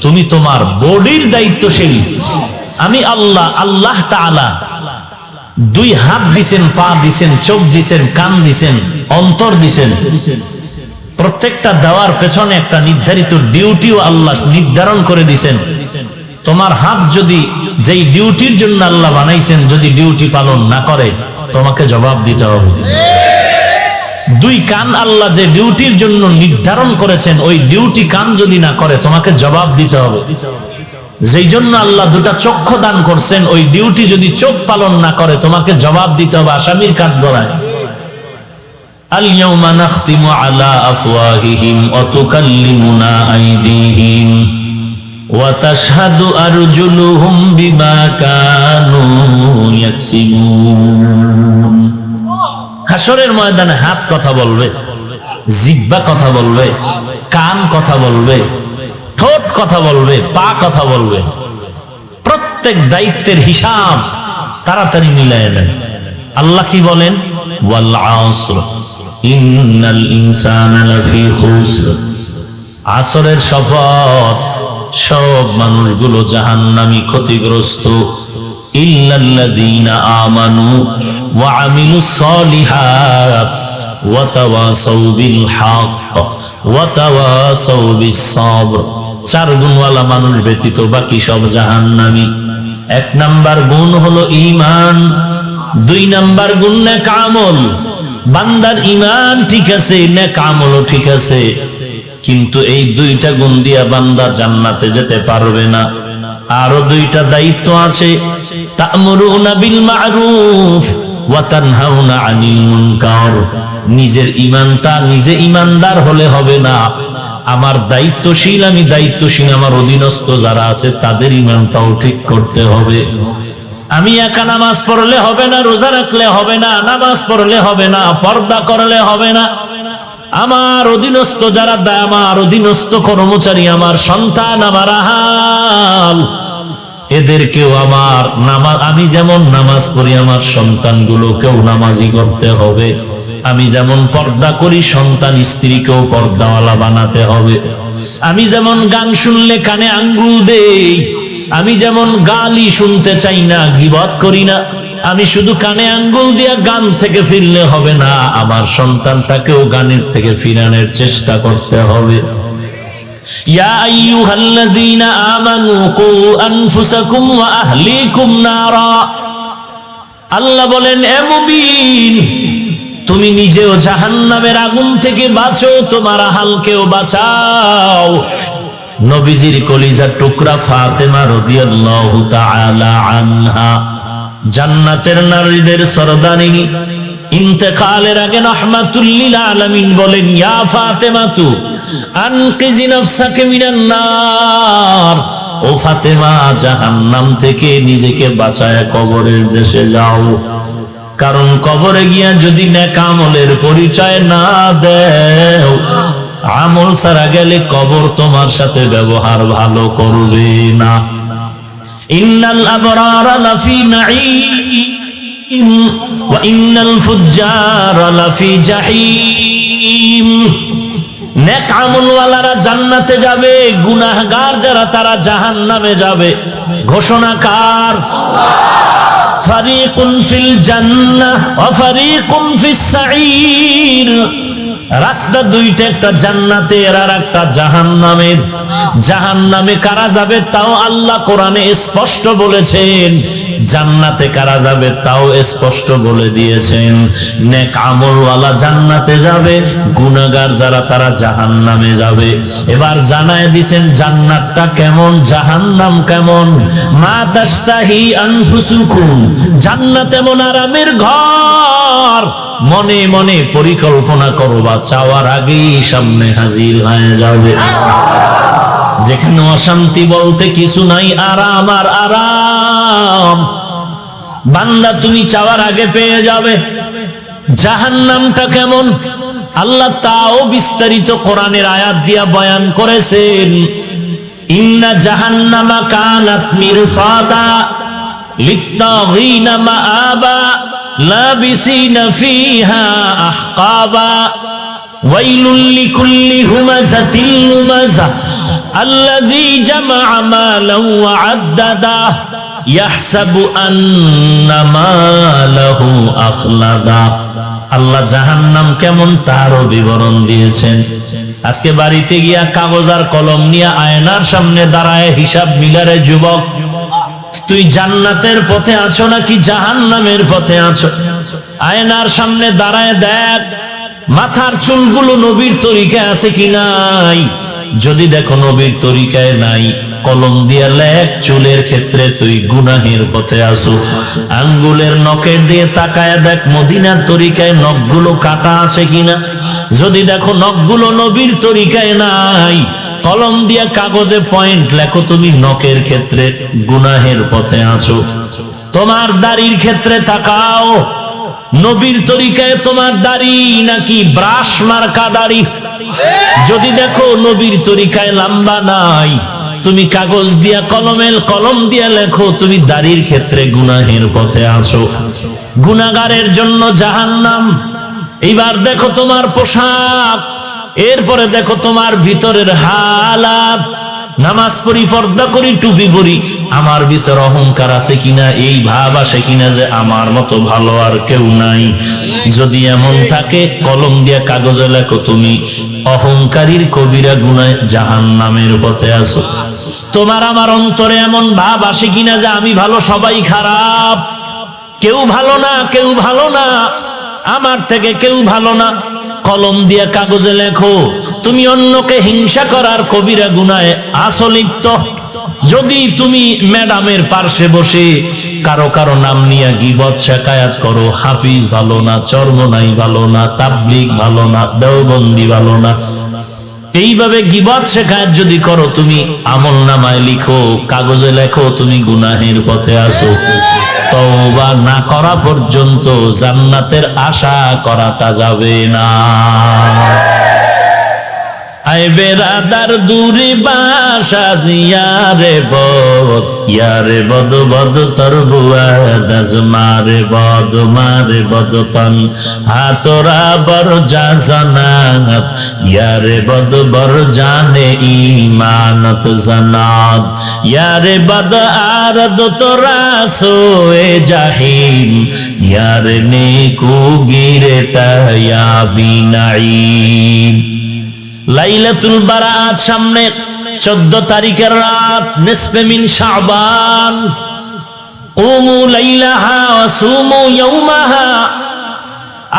তুমি তোমার বডির দায়িত্বশীল। আমি আল্লাহ, আল্লাহ তাআলা দুই হাত দিছেন, পা দিছেন, চোখ দিছেন, কান দিছেন, অন্তর দিছেন। প্রত্যেকটা দেওয়ার পেছনে একটা নির্ধারিত ডিউটিও আল্লাহ নির্ধারণ করে দিছেন। তোমার হাত যদি যেই ডিউটির জন্য আল্লাহ বানাইছেন, যদি ডিউটি পালন না করে, তোমাকে জবাব দিতে হবে। দুই কান আল্লাহ যে ডিউটির জন্য নির্ধারণ করেছেন, ওই ডিউটি কান যদি না করে, তোমাকে জবাব দিতে হবে। যেই জন্য আল্লাহ দুটা চক্ষু দান করছেন, ওই ডিউটি যদি চোখ পালন না করে, তোমাকে জবাব দিতে হবে আসামির কাঠগড়ায়। আল ইয়াউমা নাখতিমু আলা আফওয়াহিহিম ওয়া তুকাল্লিমুনা আইদিহিম ওয়া তাশহাদু আরজুলুহুম বিমা কানু ইয়াকসিবুন। হাসরের ময়দানে হাত কথা বলবে, জিহ্বা কথা বলবে, কান কথা বলবে, ঠোঁট কথা বলবে, পা কথা বলবে। প্রত্যেক দায়িত্বের হিসাব তাড়াতাড়ি মিলায় নেন। আল্লাহ কি বলেন? ওয়াল আসর ইন্নাল ইনসানা লাফি খুসর। আসরের শপথ, সব মানুষগুলো জাহান্নামী, ক্ষতিগ্রস্ত। ইল্লাল্লাযীনা আমানু ওয়া আমিলুস সলিহাত ওয়া তাওয়াসাউ বিল হক ওয়া তাওয়াসাউ বিস সবর। চার গুণওয়ালা মানুষ ব্যতীত বাকি সব জাহান্নামী। এক নাম্বার গুণ হলো ঈমান, দুই নাম্বার গুণ নেক আমল। বান্দার ঈমান ঠিক আছে, নেক আমলও ঠিক আছে, কিন্তু এই দুইটা গুণ দিয়া বান্দা জান্নাতে যেতে পারবে না। আরো দুইটা দায়িত্ব আছে, তা'মুরুনা বিল মা'রুফ ওয়া তানহাউনা আনিল মুনকার। নিজের ঈমানটা নিজে ঈমানদার হলে হবে না, আমার দায়িত্বশীল, আমি দায়িত্বশীল, আমার অধীনস্থ যারা আছে তাদের ঈমানটাও ঠিক করতে হবে। আমি একা নামাজ পড়লে হবে না, রোজা রাখলে হবে না, নামাজ পড়লে হবে না, পর্দা করলে হবে না। আমার অধীনস্থ যারা, আমার অধীনস্থ কর্মচারী, আমার সন্তান, আমার আহাল, এদেরকেও আমার নামাজ, আমি যেমন নামাজ পড়ি, আমার সন্তানগুলোকেও নামাজি করতে হবে। আমি যেমন পর্দা করি, সন্তান স্ত্রীকেও পর্দাওয়ালা বানাতে হবে। আমি যেমন গান শুনলে কানে আঙ্গুল দেই, আমি যেমন গালি শুনতে চাই না, গীবত করি না, আমি শুধু কানে আঙ্গুল দিয়া গান থেকে ফিরলে হবে না, আমার সন্তানটাকেও গানের থেকে ফিরানোর চেষ্টা করতে হবে। ইয়া আইয়ুহাল্লাযীনা আমানু কু আনফুসাকুম ওয়া আহলিকুম নারা। আল্লাহ বলেন, হে মুমিন, তুমি নিজেও জাহান্নামের আগুন থেকে বাঁচো, তোমার আহালকেও বাঁচাও। নবীজির কলিজার টুকরা ফাতেমা রাদিয়াল্লাহু তাআলা আনহা, জান্নাতের নারীদের সরদারিনী, ইন্তেকালের আগে রাহমাতুল লিল আলামিন বলেন, ইয়া ফাতেমাতু আনকিজি নাফসাকা মিনান নার। ও ফাতেমা, জাহান্নাম থেকে নিজেকে বাঁচায় কবরের দেশে যাও। কারণ কবরে গিয়া যদি নেক আমলের পরিচয় না দেও, আমল ছাড়া গেলে কবর তোমার সাথে ব্যবহার ভালো করবে না। ইন্নাল আবরারা লাফি নাঈম ওয়া ইন্নাল ফুজ্জারা লাফি জাহিম। নেক আমলওয়ালারা জান্নাতে যাবে, গুনাহগার যারা তারা জাহান্নামে যাবে। ঘোষণা কার? ফারিকুন ফিল জান্নাহ ওয়া ফারিকুন ফিস সাঈর। রাস্তা দুইটা, একটা জান্নাতের আর একটা জাহান্নামের। জাহান্নামে কারা যাবে তাও আল্লাহ কোরআনে স্পষ্ট বলেছেন, জান্নাতে কারা যাবে তাও স্পষ্ট বলে দিয়েছেন। নেক আমলওয়ালা জান্নাতে যাবে, গুনাহগার যারা তারা জাহান্নামে যাবে। এবার জানায় দিয়েছেন জান্নাতটা কেমন, জাহান্নাম কেমন। মা তাশতাহি আনফুসুকুম, জান্নাত এমন আরামের ঘর, মনে মনে পরিকল্পনা করবা, চাওয়ার আগেই সামনে হাজির হয়ে যাবে। যেখানে অশান্তি বলতে কিছু নাই, আরাম আর আরাম। বান্দা তুমি চাওয়ার আগে পেয়ে যাবে। জাহান্নামটা কেমন আল্লাহ তাও বিস্তারিত কোরআনের আয়াত দিয়া বয়ান করেছেন। ইন্না জাহান্নামা কানাত মিরসাদা লিত্তাগিনা মাআবা লাবিসিনা ফিহা আহকাবা ওয়াইলুল লিকুল্লি হুমাযাতিল লুমাযা আল্লাযী জামা'a মালান ওয়া আদ্দাদা ইয়াহসাবু আন্না মালাহু আখলাদা। আল্লাহ জাহান্নাম কেমন তারও বিবরণ দিয়েছেন। আজকে বাড়িতে গিয়া কাগজ আর কলম নিয়ে আয়নার সামনে দাঁড়ায় হিসাব মিলারে যুবক, তুই জান্নাতের পথে আছো নাকি জাহান্নামের পথে আছো? আয়নার সামনে দাঁড়ায় দেখ মাথার চুলগুলো নবীর তরিকায় আছে কি নাই। যদি দেখো নবীর তরিকায় নাই, কলম দিয়ে লেখ চুলের ক্ষেত্রে তুই গুনাহের পথে আসো। আঙ্গুলের নখের দিয়ে তাকায় দেখ মদিনার তরিকায় নখগুলো কাটা আছে কিনা। যদি দেখো নখগুলো নবীর তরিকায় নাই, কলম দিয়ে কাগজে পয়েন্ট লেখো তুমি নখের ক্ষেত্রে গুনাহের পথে আছো। তোমার দাড়ির ক্ষেত্রে তাকাও, নবীর তরিকায় তোমার দাড়ি নাকি ব্রাশ মার্কা দাড়ি। যদি দেখো নবীর তরিকায় লম্বা নাই, তুমি কাগজ দিয়া কলম দিয়া লেখো তুমি দাড়ির ক্ষেত্রে গুনাহের পথে আছো। গুনাহগারের জন্য জাহান্নাম। এইবার দেখো তোমার পোশাক, এরপরে দেখো তোমার ভিতরের হালাত। নামাজ পড়ি, পর্দা করি, টুপি পরি, আমার ভিতর অহংকার আছে কিনা, এই ভাব আসে কিনা যে আমার মতো ভালো আর কেউ নাই। যদি এমন থাকে কলম দিয়া কাগজে লেখো তুমি অহংকারীর কবিরা গুনায় জাহান্নামের পথে আছো। তোমার আমার অন্তরে এমন ভাব আসে কিনা যে আমি ভালো সবাই খারাপ, কেউ ভালো না, কেউ ভালো না, আমার থেকে কেউ ভালো না। কলম দিয়ে কাগজে লেখো তুমি অন্যকে হিংসা করার কবিরা গুনায় আছো লিপ্ত। যদি তুমি ম্যাডামের পার্শ্বে বসে কারো কারো নাম নিয়ে গীবত শেকায়াত করো, হাফিজ ভালো না, চরমনাই ভালো না, তাবলিগ ভালো না, দেওবন্দি ভালো না, এইভাবে গীবত শেকায়াত যদি করো, তুমি আমলনামায় লিখো, কাগজে লেখো তুমি গুনাহের পথে আছো। তওবা না করা পর্যন্ত জান্নাতের আশা করাটা যাবে না। আয় বেরাদার দূরে বাসা জিয়ারে বদ, ইয়ারে বদ বদ তর বুয়াদাজ মারে বদ তন হাতরা বর যা জানাত, ইয়ারে বদ বর জানে ইমানত জানাত, ইয়ারে বদ আরদ তোরা সোয়ে জাহিম, ইয়ারে নেকু গিরে তায়া বিনাইম। লাইলাতুল বারাত সামনে, 14 তারিখের রাত, নিসফে মিন শাবান। কুমু লাইলাহা ওয়া সুমু ইয়াওমাহা।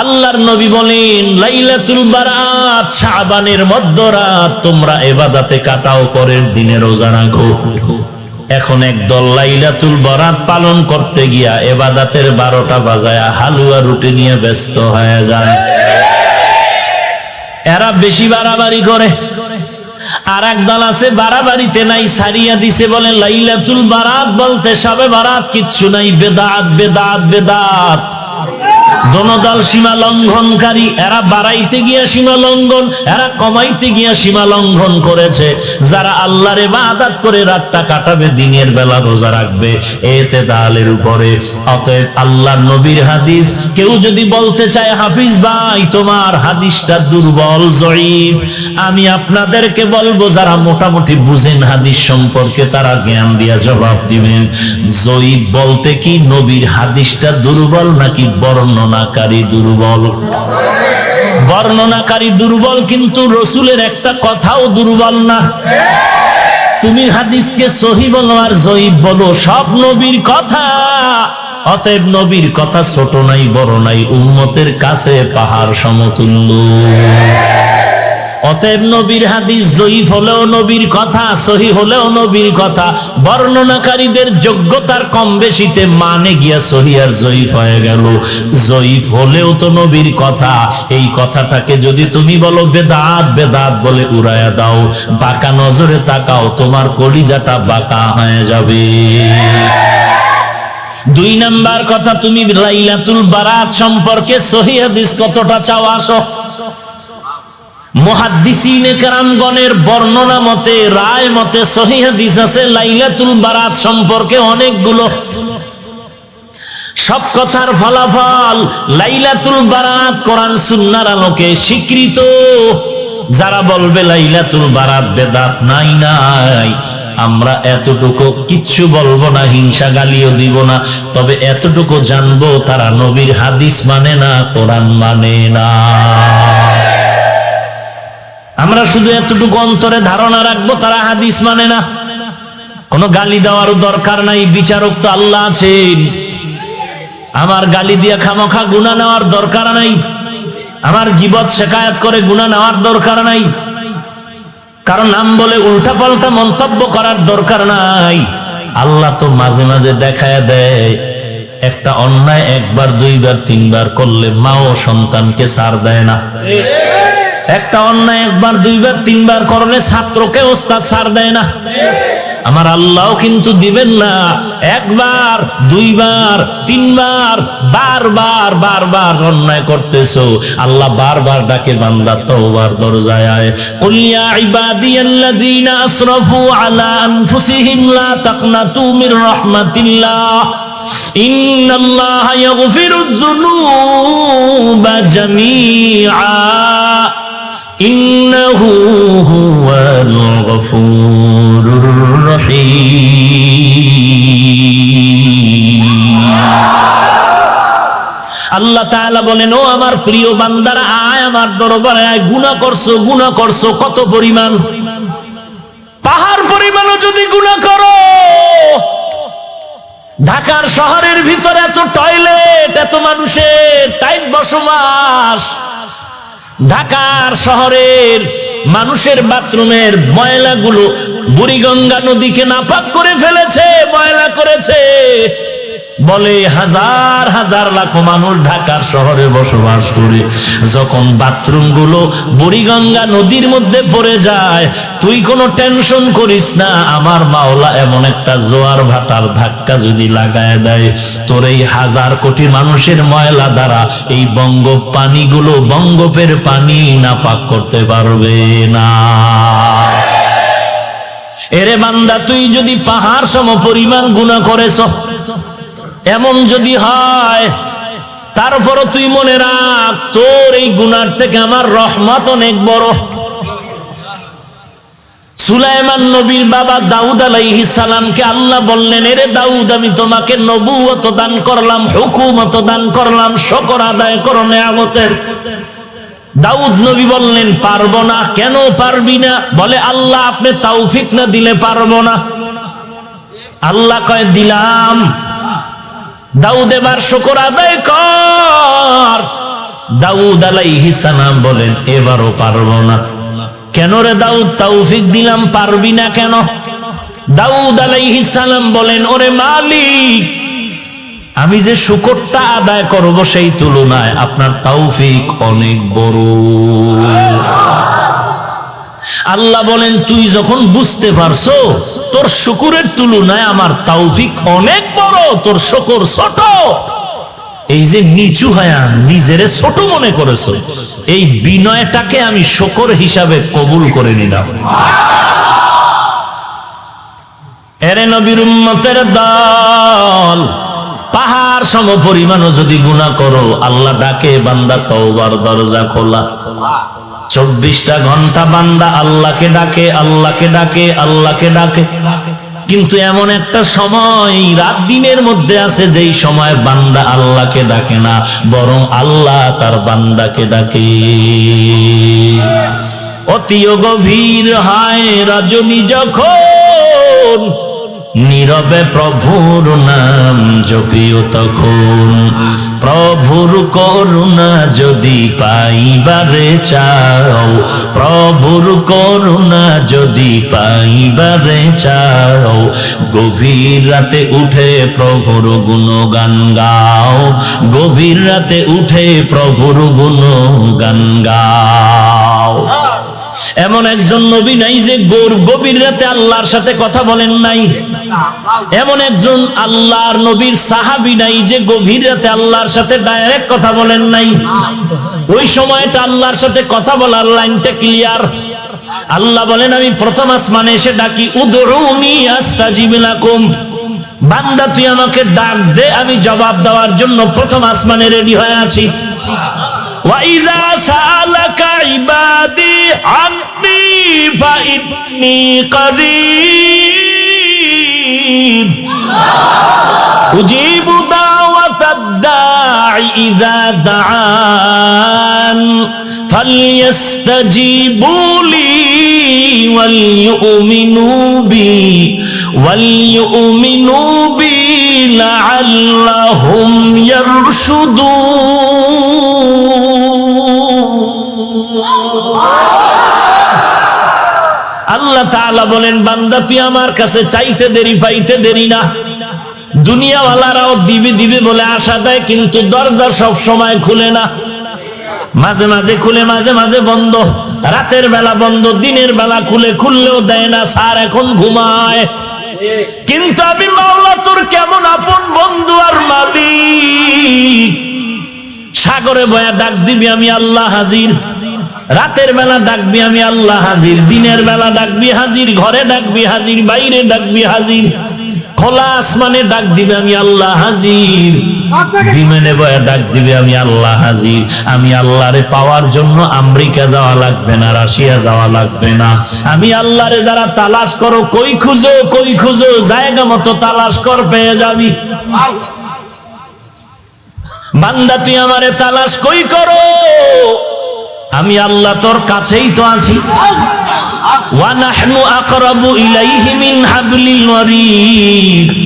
আল্লাহর নবী বলেন লাইলাতুল বারাত শাবানের মধ্যরাত তোমরা ইবাদতে কাটাও, পরের দিনে রোজা রাখো। এখন একদল লাইলাতুল বারাত পালন করতে গিয়া ইবাদতের 12টা বাজায়া হালুয়া রুটি নিয়ে ব্যস্ত হয়ে যায়। এরা বেশি বাড়াবাড়ি করে। আর এক দল আছে বাড়াবাড়িতে নাই, সারিয়া দিছে, বলে লাইলাতুল বারাত বলতে সবে বারাত কিচ্ছু নাই, বেদাত বেদাত বেদাত। দোনোদল সীমা লঙ্ঘনকারী, এরা বাড়াইতে গিয়া সীমা লঙ্ঘন, এরা কমাইতে গিয়া সীমা লঙ্ঘন করেছে। যারা আল্লাহর ইবাদত করে রাতটা কাটাবে, দিনের বেলা রোজা রাখবে, এতে দালের উপরে। অতএব আল্লাহর নবীর হাদিস কেউ যদি বলতে চায় হাফিজ ভাই তোমার হাদিসটা দুর্বল, জয়ীফ, আমি আপনাদেরকে বলবো যারা মোটামুটি বুঝেন হাদিস সম্পর্কে তারা জ্ঞান দিয়া জবাব দিবেন। জয়ীফ বলতে কি নবীর হাদিসটা দুর্বল নাকি বর্ণনাকারী দুর্বল? বর্ণনাকারী দুর্বল, কিন্তু রসুলের একটা কথাও দুর্বল না। তুমি হাদিসকে সহি বলো আর জয়ীফ বলো, সব নবীর কথা। অতএব নবীর কথা ছোট নাই বড় নাই, উম্মতের কাছে পাহাড় সমতুল্য। অতএব নবীর হাদিস জয়ীফ হলেও নবীর কথা, সহি হলেও নবীর কথা। বর্ণনাকারীদের যোগ্যতার কম বেশিতে মানে গিয়া সহি আর জয়ীফ হয়ে গেল। জয়ীফ হলেও তো নবীর কথা। এই কথাটাকে যদি তুমি বলো বেদাত, বেদাত বলে উড়ায়া দাও, বাঁকা নজরে তাকাও, তোমার কলিজাটা বাঁকা হয়ে যাবে। দুই নাম্বার কথা, তুমি লাইলাতুল বারাত সম্পর্কে সহি হাদিস কতটা চাও আসো। মুহাদ্দিসিনে কেরামগণের বর্ণনা মতে, রায় মতে সহিহ হাদিস আছে লাইলাতুল বারাত সম্পর্কে অনেকগুলো। সব কথার ফলাফল লাইলাতুল বারাত কোরআন সুন্নাহর আলোকে স্বীকৃত। যারা বলবে লাইলাতুল বারাত বেদাত, নাই নাই, আমরা এতটুকু কিচ্ছু বলবো না, হিংসা গালিও দিব না, তবে এতটুকু জানবো তারা নবীর হাদিস মানে না, কোরআন মানে না। আমরা শুধু এতটুকু অন্তরে ধারণা রাখবো তারা হাদিস মানে না। কোনো গালি দেওয়ারও দরকার নাই, বিচারক তো আল্লাহ আছেন। আমার গালি দিয়ে খামোখা গুনাহ নেওয়ার দরকার নাই, আমার গীবত শিকায়াত করে গুনাহ নেওয়ার দরকার নাই, কারণ নাম বলে উল্টা পাল্টা মন্তব্য করার দরকার নাই। আল্লাহ তো মাঝে মাঝে দেখায় দেয়, একটা অন্যায় একবার দুইবার তিনবার করলে মাও সন্তানকে ছাড় দেয় না। একটা অন্যায় একবার দুইবার তিনবার করলে ছাত্রকে ওস্তাদ ছাড় দেয় না। আমার আল্লাহ কিন্তু দিবেন না একবার দুইবার তিনবার, বারবার বারবার অন্যায় করতেছো, আল্লাহ বারবার ডাকে বান্দা তওবার দরজায় আয়। কুল ইয়া ইবাদিয়াল্লাযীনা আসরাফু আলা আনফুসিহিম লা তাকনাতু মির রাহমাতিল্লাহ ইন্নাল্লাহা ইয়াগফিরুয যুনুবা জামিআ ইন্নাহু হুয়াল গফুরুর রহিম। আল্লাহ তাআলা বলেন, ও আমার প্রিয় বান্দারা, আয় আমার দরবারে আয়। গুনাহ করছো কত পরিমাণ? পাহাড় পরিমাণও যদি গুনাহ করো। ঢাকার শহরের ভিতরে এত টয়লেট, এত মানুষের টাইট বসবাস, ঢাকার শহরের মানুষের বাথরুমের ময়লাগুলো বুড়িগঙ্গা নদীকে নাপাক করে ফেলেছে, ময়লা করেছে। বলে হাজার হাজার লাখো মানুষ ঢাকার শহরে বসবাস করে, যখন বাথরুম গুলো বুড়িগঙ্গা নদীর মধ্যে পড়ে যায়, তুই কোনো টেনশন করিস না। আমার মাওলা এমন একটা জোয়ার ভাটার ধাক্কা যদি লাগায় দেয়, তোর এই হাজার কোটি মানুষের ময়লা দ্বারা এই বঙ্গ পানিগুলো, বঙ্গোপের পানি নাপাক করতে পারবে না। এরে বান্দা, তুই যদি পাহাড় সম পরিমাণ গুনাহ করেছ, এমন যদি হয়, তারপরও তুই মনে রাখ তোর এই গুনার থেকে আমার রহমত অনেক বড়। সুলাইমান নবীর বাবা দাউদ আলাইহিস সালামকে আল্লাহ বললেন, এরে দাউদ, আমি তোমাকে নবুয়ত দান করলাম, হুকুমত দান করলাম, শুকর আদায় করো নিয়ামতের। দাউদ নবী বললেন, পারবো না। কেন পারবি না? বলে, আল্লাহ আপনি তৌফিক না দিলে পারবো না। আল্লাহ কয়, দিলাম। দাউদ এবার শুকর আদায় কর। দাউদ আলাইহিস সালাম বলেন, এবারও পারবো না। কেন রে দাউদ, তৌফিক দিলাম, পারবি না কেন? দাউদ আলাইহিস সালাম বলেন, ওরে মালিক, আমি যে শুকরটা আদায় করব সেই তুলনায় আপনার তৌফিক অনেক বড়। আল্লাহ বলেন, তুই যখন বুঝতে পারছো তোর শুকরের তুলনায় আমার তৌফিক অনেক বড়, তোর শুকর ছোট, এই যে নিচু হয়া নিজেরে ছোট মনে করেছো, এই বিনয়টাকে আমি শুকর হিসাবে কবুল করে নিলাম। এরে নবীর উম্মতের দল, পাহাড় সম পরিমাণও যদি গুনাহ করো, আল্লাহ ডাকে বান্দা তওবার দরজা খোলা। 24টা ঘন্টা বান্দা আল্লাহকে ডাকে, আল্লাহকে ডাকে, আল্লাহকে ডাকে। কিন্তু এমন একটা সময় রাত দিনের মধ্যে আছে যেই সময় বান্দা আল্লাহকে ডাকে না, বরং আল্লাহ তার বান্দাকে ডাকে। অতিও গভীর হয় রজনী যখন, নীরবে প্রভুর নাম জপিও তখন। প্রভুর করুণা যদি পাইবারে চাও, প্রভুর করুণা যদি পাইবারে চাও, গভীর রাতে উঠে প্রভুর গুণগান গাও, গভীর রাতে উঠে প্রভুর গুণগান গাও। এমন একজন নবী নাই যে গভীর রাতে আল্লাহর সাথে কথা বলেন নাই। এমন একজন আল্লাহর নবীর সাহাবী নাই যে গভীর রাতে আল্লাহর সাথে ডাইরেক্ট কথা বলেন নাই। ওই সময়টা আল্লাহর সাথে কথা বলার লাইনটা ক্লিয়ার। আল্লাহ বলেন, আমি প্রথম আসমানে এসে ডাকি, উদউনি আস্তাজিব লাকুম। বান্দা তুই আমাকে ডাক দে, আমি জবাব দেওয়ার জন্য প্রথম আসমানে রেডি হয়ে আছি। وَإِذَا سَأَلَكَ عِبَادِي عَنِّي فَإِنِّي قَرِيبٌ أُجِيبُ دَعْوَةَ الدَّاعِ إِذَا دَعَانِ فَلْيَسْتَجِيبُوا لِي وَلْيُؤْمِنُوا بِي لَعَلَّهُمْ يَرْشُدُونَ। আল্লাহ তাআলা বলেন, বান্দা তুই আমার কাছে চাইতে দেরি পাইতে দেরি না। দুনিয়াওয়ালারাও দিবে দিবে বলে আশা দেয়, কিন্তু দরজা সব সময় খুলে না। মাঝে মাঝে খুলে, মাঝে মাঝে বন্ধ। রাতের বেলা বন্ধ, দিনের বেলা খুলে, খুললেও দেয় না, স্যার এখন ঘুমায়। কিন্তু আমি মাওলা তোর কেমন আপন বন্ধু আর মালিক। সাগরে বয়া ডাক দিবি, আমি আল্লাহ হাজির। রাতের বেলা ডাকবি, আমি আল্লাহ হাজির। দিনের বেলা ডাকবি হাজির, ঘরে ডাকবি হাজির, বাইরে ডাকবি হাজির। খোলা আসমানে ডাক দিবে, আমি আল্লাহ হাজির। বিমানে বয়া ডাক দিবে, আমি আল্লাহ হাজির। আমি আল্লাহরে পাওয়ার জন্য আমেরিকা যাওয়া লাগবে না, রাশিয়া যাওয়া লাগবে না। আমি আল্লাহরে যারা তালাশ করো, কই খুঁজো, কই খুঁজো, জায়গা মতো তালাশ কর, পেয়ে যাবি। বান্দা তুই আমারে তালাশ কই করো, আমি আল্লাহ তোর কাছেই তো আছি। ওয়া নাহনু আকরাবু ইলাইহি মিন হাবলিল ওয়ারিদ।